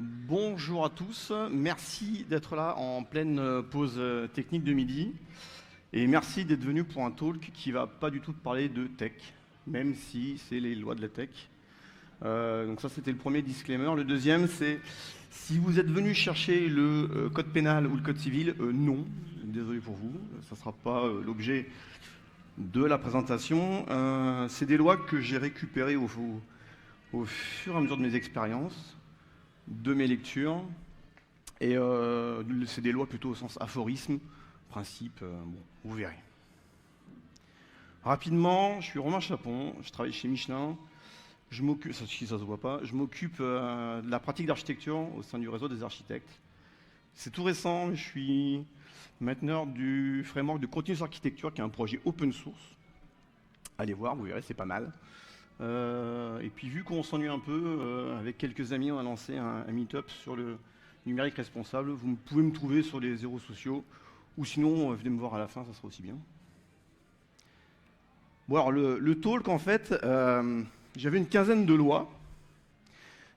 Bonjour à tous, merci d'être là en pleine pause technique de midi et merci d'être venu pour un talk qui va pas du tout parler de tech, même si c'est les lois de la tech. Donc ça c'était le premier disclaimer. Le deuxième c'est si vous êtes venu chercher le code pénal ou le code civil, non, désolé pour vous, ça ne sera pas l'objet de la présentation. C'est des lois que j'ai récupérées au fur et à mesure de mes expériences, de mes lectures. Et c'est des lois plutôt au sens aphorisme, principe, bon, vous verrez. Rapidement, je suis Romain Chapon, je travaille chez Michelin. Je m'occupe, si ça se voit pas, je m'occupe de la pratique d'architecture au sein du réseau des architectes. C'est tout récent, je suis mainteneur du framework de Continuous Architecture, qui est un projet open source. Allez voir, vous verrez, c'est pas mal. Et puis vu qu'on s'ennuie un peu, avec quelques amis, on a lancé un meet-up sur le numérique responsable. Vous pouvez me trouver sur les réseaux sociaux, ou sinon, venez me voir à la fin, ça sera aussi bien. Bon alors, le talk, en fait, j'avais une quinzaine de lois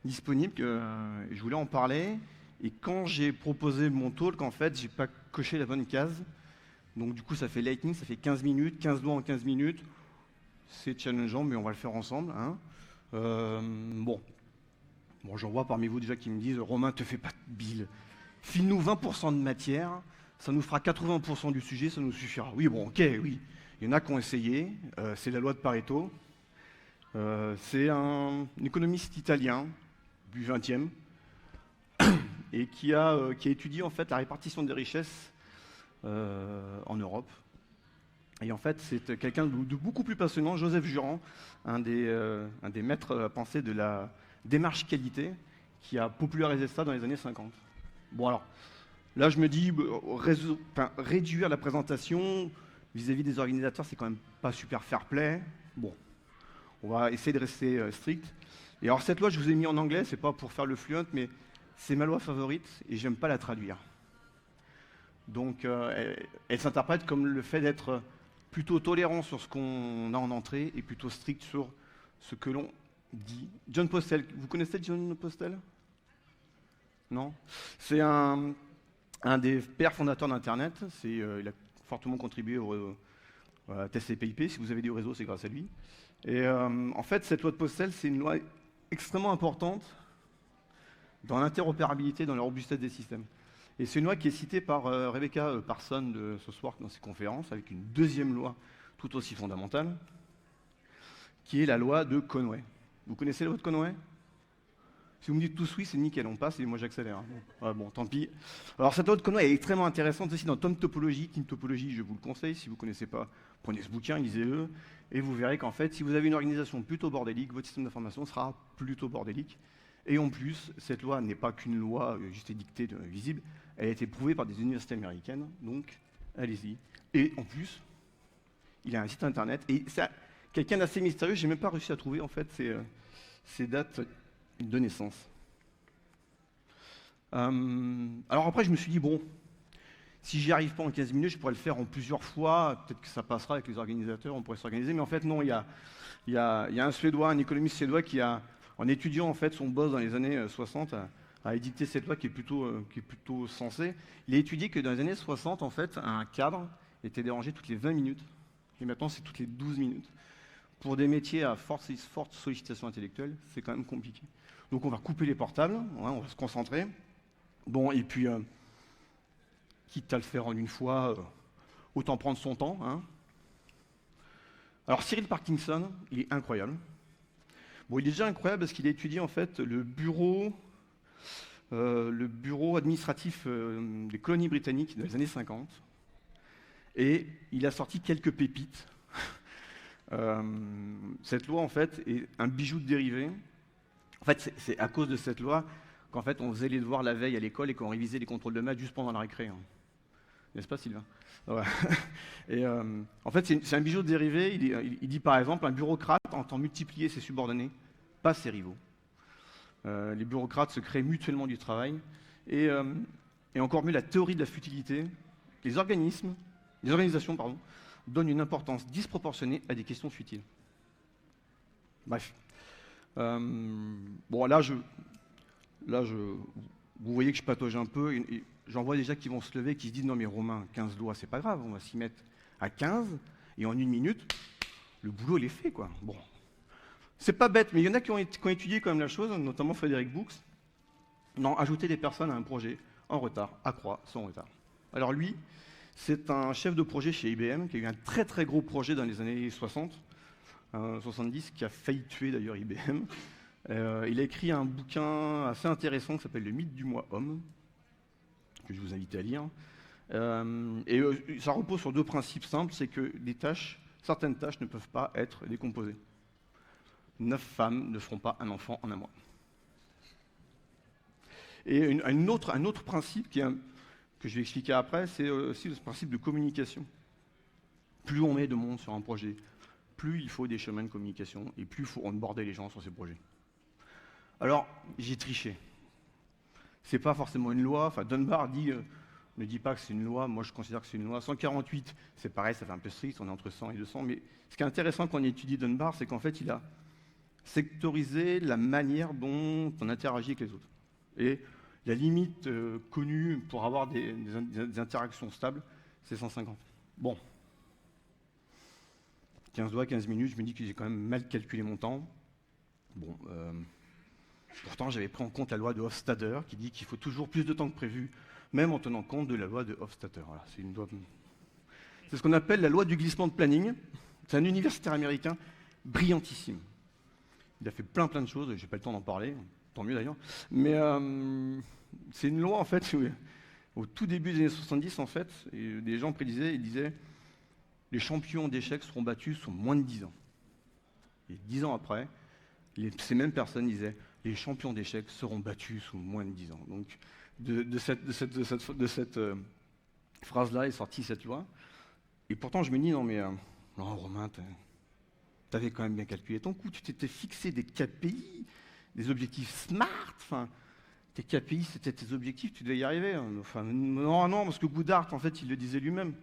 disponibles, et je voulais en parler. Et quand j'ai proposé mon talk, en fait, j'ai pas coché la bonne case. Donc du coup, ça fait lightning, ça fait 15 minutes, 15 lois en 15 minutes. C'est challengeant, mais on va le faire ensemble. Hein. Bon, j'en vois parmi vous déjà qui me disent « Romain, te fais pas de bile. File-nous 20% de matière, ça nous fera 80% du sujet, ça nous suffira. » Oui, bon, ok, oui. Il y en a qui ont essayé. C'est la loi de Pareto. C'est un économiste italien du 20e et qui a étudié en fait la répartition des richesses en Europe. Et en fait, c'est quelqu'un de beaucoup plus passionnant, Joseph Juran, un des maîtres à penser de la démarche qualité, qui a popularisé ça dans les années 50. Bon alors, là je me dis, réduire la présentation vis-à-vis des organisateurs, c'est quand même pas super fair-play. Bon, on va essayer de rester strict. Et alors cette loi, je vous ai mis en anglais, c'est pas pour faire le fluent, mais c'est ma loi favorite et j'aime pas la traduire. Donc elle s'interprète comme le fait d'être plutôt tolérant sur ce qu'on a en entrée et plutôt strict sur ce que l'on dit. John Postel, vous connaissez John Postel? Non? C'est un des pères fondateurs d'Internet. Il a fortement contribué au TCP/IP. Si vous avez du réseau, c'est grâce à lui. Et en fait, cette loi de Postel, c'est une loi extrêmement importante dans l'interopérabilité, dans la robustesse des systèmes. Et c'est une loi qui est citée par Rebecca Parson de ce soir dans ses conférences, avec une deuxième loi tout aussi fondamentale, qui est la loi de Conway. Vous connaissez la loi de Conway? Si vous me dites tous oui, c'est nickel, on passe et moi j'accélère. Bon, tant pis. Alors cette loi de Conway est extrêmement intéressante aussi dans Tom Topology. Team Topology, je vous le conseille, si vous ne connaissez pas, prenez ce bouquin, lisez-le, et vous verrez qu'en fait, si vous avez une organisation plutôt bordélique, votre système d'information sera plutôt bordélique. Et en plus, cette loi n'est pas qu'une loi juste édictée visible, elle a été prouvée par des universités américaines, donc allez-y. Et en plus, il a un site internet, et c'est quelqu'un d'assez mystérieux, j'ai même pas réussi à trouver en fait ses dates de naissance. Alors après, je me suis dit, bon, si j'y arrive pas en 15 minutes, je pourrais le faire en plusieurs fois, peut-être que ça passera avec les organisateurs, on pourrait s'organiser, mais en fait non, il y a un Suédois, un économiste suédois qui a, en étudiant en fait son boss dans les années 60, a édicté cette loi qui est plutôt sensée. Il a étudié que dans les années 60, en fait, un cadre était dérangé toutes les 20 minutes, et maintenant c'est toutes les 12 minutes. Pour des métiers à forte sollicitation intellectuelle, c'est quand même compliqué. Donc on va couper les portables, on va se concentrer. Bon, et puis, quitte à le faire en une fois, autant prendre son temps. Hein. Alors Cyril Parkinson, il est incroyable. Bon, il est déjà incroyable parce qu'il a étudié en fait le bureau administratif des colonies britanniques dans les années 50. Et il a sorti quelques pépites. Cette loi, en fait, est un bijou de dérivé. En fait, c'est à cause de cette loi qu'en fait, on faisait les devoirs la veille à l'école et qu'on révisait les contrôles de maths juste pendant la récré. Hein. N'est-ce pas, Sylvain? Ouais. Et en fait, c'est un bijou de dérivé. Il dit par exemple, un bureaucrate entend multiplier ses subordonnés, pas ses rivaux. Les bureaucrates se créent mutuellement du travail. Et encore mieux, la théorie de la futilité. Les organisations, donnent une importance disproportionnée à des questions futiles. Bref. Bon, là, là, vous voyez que je patauge un peu, et j'en vois déjà qui vont se lever, qui se disent non mais Romain, 15 doigts, c'est pas grave, on va s'y mettre à 15, et en 1 minute, le boulot il est fait, quoi. Bon, c'est pas bête, mais il y en a qui ont étudié quand même la chose, notamment Frédéric Boux. Non, ajouter des personnes à un projet en retard, accroît son retard. Alors lui, c'est un chef de projet chez IBM qui a eu un très très gros projet dans les années 60, 70, qui a failli tuer d'ailleurs IBM. Il a écrit un bouquin assez intéressant qui s'appelle Le mythe du moi homme, que je vous invite à lire. Ça repose sur 2 principes simples, c'est que certaines tâches ne peuvent pas être décomposées. 9 femmes ne feront pas un enfant en un mois. Et un autre principe que je vais expliquer après, c'est aussi le principe de communication. Plus on met de monde sur un projet, plus il faut des chemins de communication et plus il faut onboarder les gens sur ces projets. Alors, j'ai triché. C'est pas forcément une loi. Enfin, Dunbar ne dit pas que c'est une loi. Moi, je considère que c'est une loi. 148, c'est pareil, ça fait un peu strict. On est entre 100 et 200. Mais ce qui est intéressant quand on étudie Dunbar, c'est qu'en fait, il a sectorisé la manière dont on interagit avec les autres. Et la limite connue pour avoir des interactions stables, c'est 150. Bon. 15 doigts, 15 minutes, je me dis que j'ai quand même mal calculé mon temps. Bon, pourtant, j'avais pris en compte la loi de Hofstadter, qui dit qu'il faut toujours plus de temps que prévu, même en tenant compte de la loi de Hofstadter. Voilà, c'est ce qu'on appelle la loi du glissement de planning. C'est un universitaire américain brillantissime. Il a fait plein de choses, j'ai pas le temps d'en parler, tant mieux d'ailleurs. Mais c'est une loi, en fait, où, au tout début des années 70, en fait, des gens prédisaient, ils disaient les champions d'échecs seront battus sous moins de 10 ans. Et 10 ans après, ces mêmes personnes disaient les champions d'échecs seront battus sous moins de 10 ans. Donc, de cette phrase-là est sortie cette loi. Et pourtant, je me dis, non, Romain, t'avais quand même bien calculé ton coup. Tu t'étais fixé des KPI, des objectifs SMART. Enfin, tes KPI, c'était tes objectifs, tu devais y arriver. Enfin, non, parce que Goodhart, en fait, il le disait lui-même.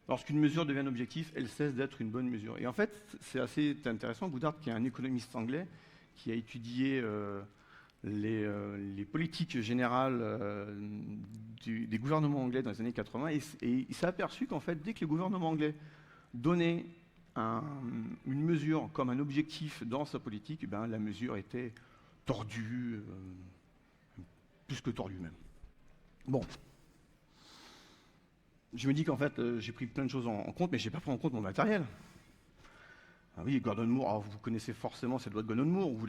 Lorsqu'une mesure devient un objectif, elle cesse d'être une bonne mesure. Et en fait, c'est assez intéressant. Goodhart, qui est un économiste anglais, qui a étudié les politiques générales des gouvernements anglais dans les années 80, et il s'est aperçu qu'en fait, dès que les gouvernements anglais donnaient une mesure comme un objectif dans sa politique, la mesure était tordue, plus que tordue même. Bon. Je me dis qu'en fait, j'ai pris plein de choses en compte, mais je n'ai pas pris en compte mon matériel. Ah oui, Gordon Moore, alors vous connaissez forcément cette loi de Gordon Moore, vous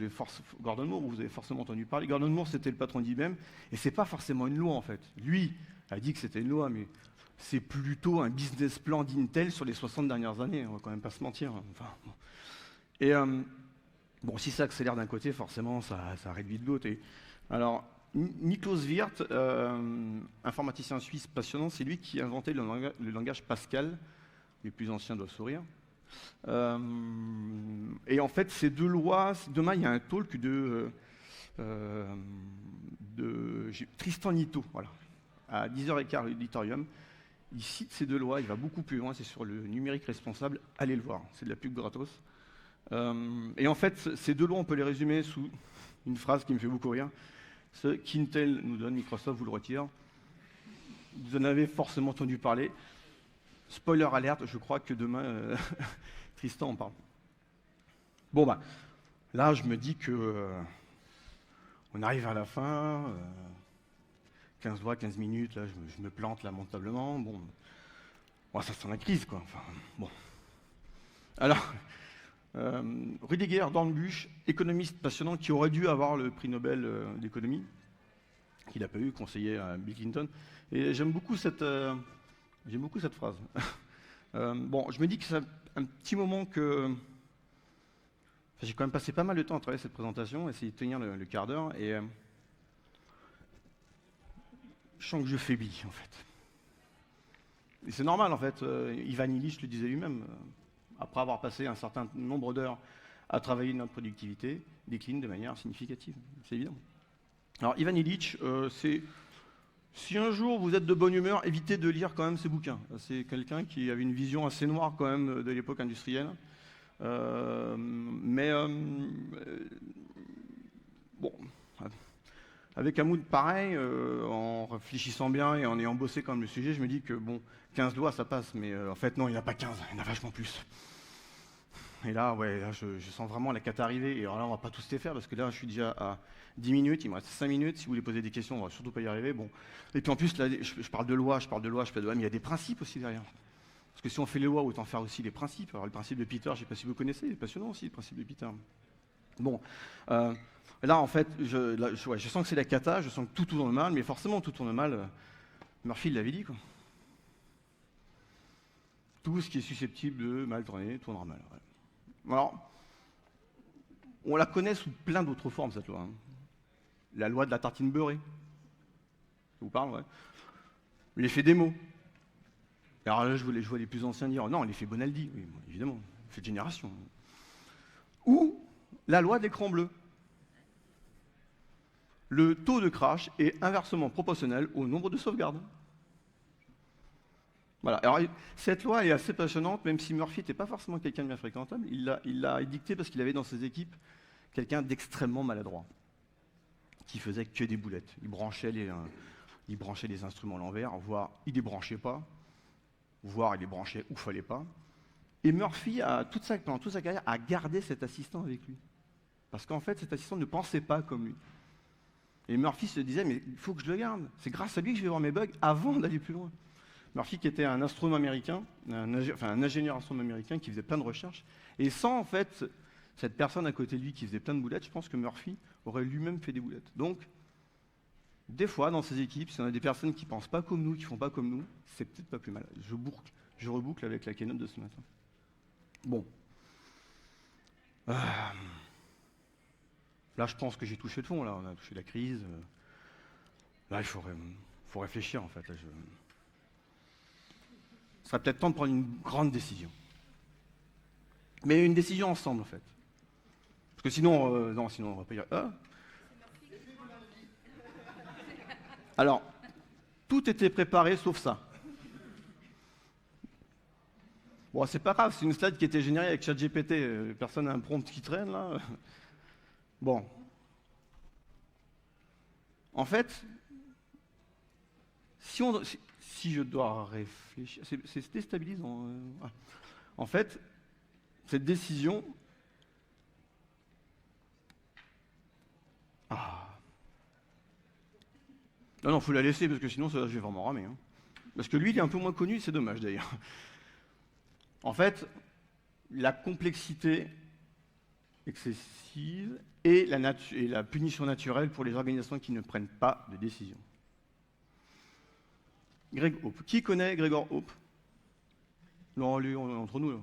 avez forcément entendu parler. Gordon Moore, c'était le patron d'IBM, et c'est pas forcément une loi en fait. Lui a dit que c'était une loi, mais c'est plutôt un business plan d'Intel sur les 60 dernières années, on va quand même pas se mentir. Enfin, bon. Et bon, si ça accélère d'un côté, forcément, ça réduit de l'autre. Alors, Niklaus Wirth, informaticien suisse passionnant, c'est lui qui a inventé le langage Pascal. Les plus anciens doivent sourire. Et en fait, ces 2 lois, demain, il y a un talk de Tristan Nitto, voilà, à 10h15 l'auditorium. Il cite ces 2 lois, il va beaucoup plus loin, c'est sur le numérique responsable, allez le voir, c'est de la pub gratos. Et en fait, ces 2 lois, on peut les résumer sous une phrase qui me fait beaucoup rire. Ce qu'Intel nous donne, Microsoft vous le retire. Vous en avez forcément entendu parler. Spoiler alerte, je crois que demain, Tristan en parle. Bon, là, je me dis que on arrive à la fin, 15 doigts, 15 minutes, là, je me plante lamentablement. Bon, ça sent la crise, quoi. Enfin, bon. Alors, Rüdiger Dornbusch, économiste passionnant, qui aurait dû avoir le prix Nobel d'économie, qu'il n'a pas eu, conseiller à Bill Clinton. Et j'aime beaucoup cette phrase. Bon, je me dis que c'est un petit moment que... Enfin, j'ai quand même passé pas mal de temps à travailler cette présentation, essayer de tenir le quart d'heure, et je sens que je faiblis, en fait. Et c'est normal, en fait. Ivan Illich le disait lui-même. Après avoir passé un certain nombre d'heures à travailler notre productivité, décline de manière significative. C'est évident. Alors, Ivan Illich, si un jour vous êtes de bonne humeur, évitez de lire quand même ses bouquins. C'est quelqu'un qui avait une vision assez noire quand même de l'époque industrielle. Bon, avec un mood pareil, en réfléchissant bien et en ayant bossé quand même le sujet, je me dis que bon, 15 lois ça passe, mais en fait non, il n'y en a pas 15, il y en a vachement plus. Et là, ouais, là, je sens vraiment la cata arriver. Et alors là, on va pas tous les faire parce que là, je suis déjà à 10 minutes, il me reste 5 minutes. Si vous voulez poser des questions, on va surtout pas y arriver. Bon. Et puis en plus, là, je parle de loi, je parle de loi, mais il y a des principes aussi derrière. Parce que si on fait les lois, autant faire aussi les principes. Alors le principe de Peter, je ne sais pas si vous connaissez, il est passionnant aussi, le principe de Peter. Bon. Là, en fait, je sens que c'est la cata, je sens que tout tourne mal, mais forcément, tout tourne mal. Murphy l'avait dit, quoi. Tout ce qui est susceptible de mal tourner tournera mal. Ouais. Alors, on la connaît sous plein d'autres formes, cette loi. Hein. La loi de la tartine beurrée. Ça vous parle, ouais. L'effet des mots. Alors là, je vois les plus anciens dire, non, l'effet Bonaldi, oui, évidemment, l'effet de génération. Ou la loi de l'écran bleu. Le taux de crash est inversement proportionnel au nombre de sauvegardes. Voilà. Alors, cette loi est assez passionnante, même si Murphy n'était pas forcément quelqu'un de bien fréquentable. Il l'a édicté parce qu'il avait dans ses équipes quelqu'un d'extrêmement maladroit, qui faisait que des boulettes. Il branchait les instruments à l'envers, voire il ne les branchait pas, voire il les branchait où il ne fallait pas. Et Murphy, pendant toute sa carrière, a gardé cet assistant avec lui. Parce qu'en fait, cet assistant ne pensait pas comme lui. Et Murphy se disait, mais il faut que je le garde. C'est grâce à lui que je vais voir mes bugs avant d'aller plus loin. Murphy qui était un astronome américain, un ingénieur astronome américain qui faisait plein de recherches. Et sans, en fait, cette personne à côté de lui qui faisait plein de boulettes, je pense que Murphy aurait lui-même fait des boulettes. Donc, des fois, dans ces équipes, si on a des personnes qui ne pensent pas comme nous, qui ne font pas comme nous, c'est peut-être pas plus mal. Je reboucle avec la keynote de ce matin. Bon. Là, je pense que j'ai touché le fond. Là, on a touché la crise. Là, il faut réfléchir, en fait. Là, il sera peut-être temps de prendre une grande décision. Mais une décision ensemble, en fait. Parce que sinon, sinon on va pas y arriver. Alors, tout était préparé sauf ça. Bon, c'est pas grave, c'est une slide qui était générée avec ChatGPT. Personne n'a un prompt qui traîne, là. Bon. En fait, si je dois réfléchir, c'est déstabilisant. En fait, cette décision... Non, il faut la laisser, parce que sinon, je vais vraiment ramer. Hein. Parce que lui, il est un peu moins connu, c'est dommage d'ailleurs. En fait, la complexité excessive et la punition naturelle pour les organisations qui ne prennent pas de décision. Greg Hope. Qui connaît Gregor Hope? Non, lui, entre nous. Là.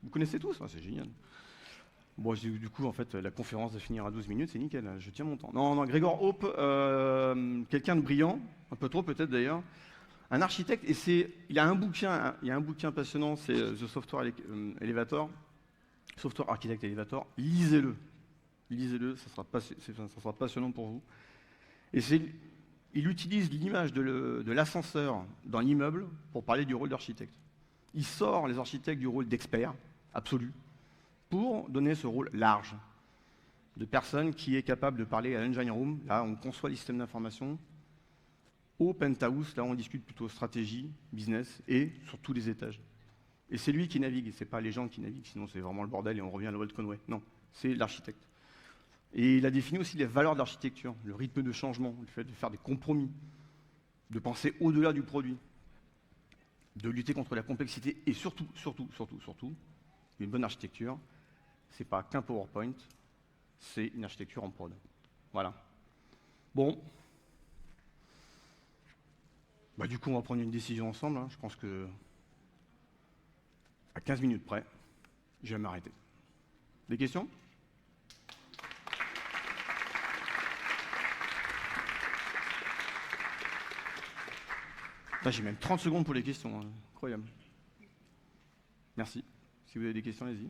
Vous connaissez tous? C'est génial. Bon, du coup, en fait, la conférence va finir à 12 minutes, c'est nickel, je tiens mon temps. Non, Gregor Hope, quelqu'un de brillant, un peu trop peut-être d'ailleurs, un architecte, et il y a un bouquin passionnant, c'est The Software Elevator, Software Architect Elevator, lisez-le, ça sera passionnant pour vous. Et il utilise l'image de l'ascenseur dans l'immeuble pour parler du rôle d'architecte. Il sort les architectes du rôle d'expert absolu, pour donner ce rôle large de personne qui est capable de parler à l'engine room, là on conçoit les systèmes d'information, au penthouse, là on discute plutôt stratégie, business, et sur tous les étages. Et c'est lui qui navigue, c'est pas les gens qui naviguent, sinon c'est vraiment le bordel et on revient à la loi de Conway. Non, c'est l'architecte. Et il a défini aussi les valeurs de l'architecture, le rythme de changement, le fait de faire des compromis, de penser au-delà du produit, de lutter contre la complexité, et surtout, une bonne architecture, c'est pas qu'un PowerPoint, c'est une architecture en prod. Voilà. Bon. Du coup, on va prendre une décision ensemble. Hein. Je pense que à 15 minutes près, je vais m'arrêter. Des questions? J'ai même 30 secondes pour les questions. Hein. Incroyable. Merci. Si vous avez des questions, allez-y.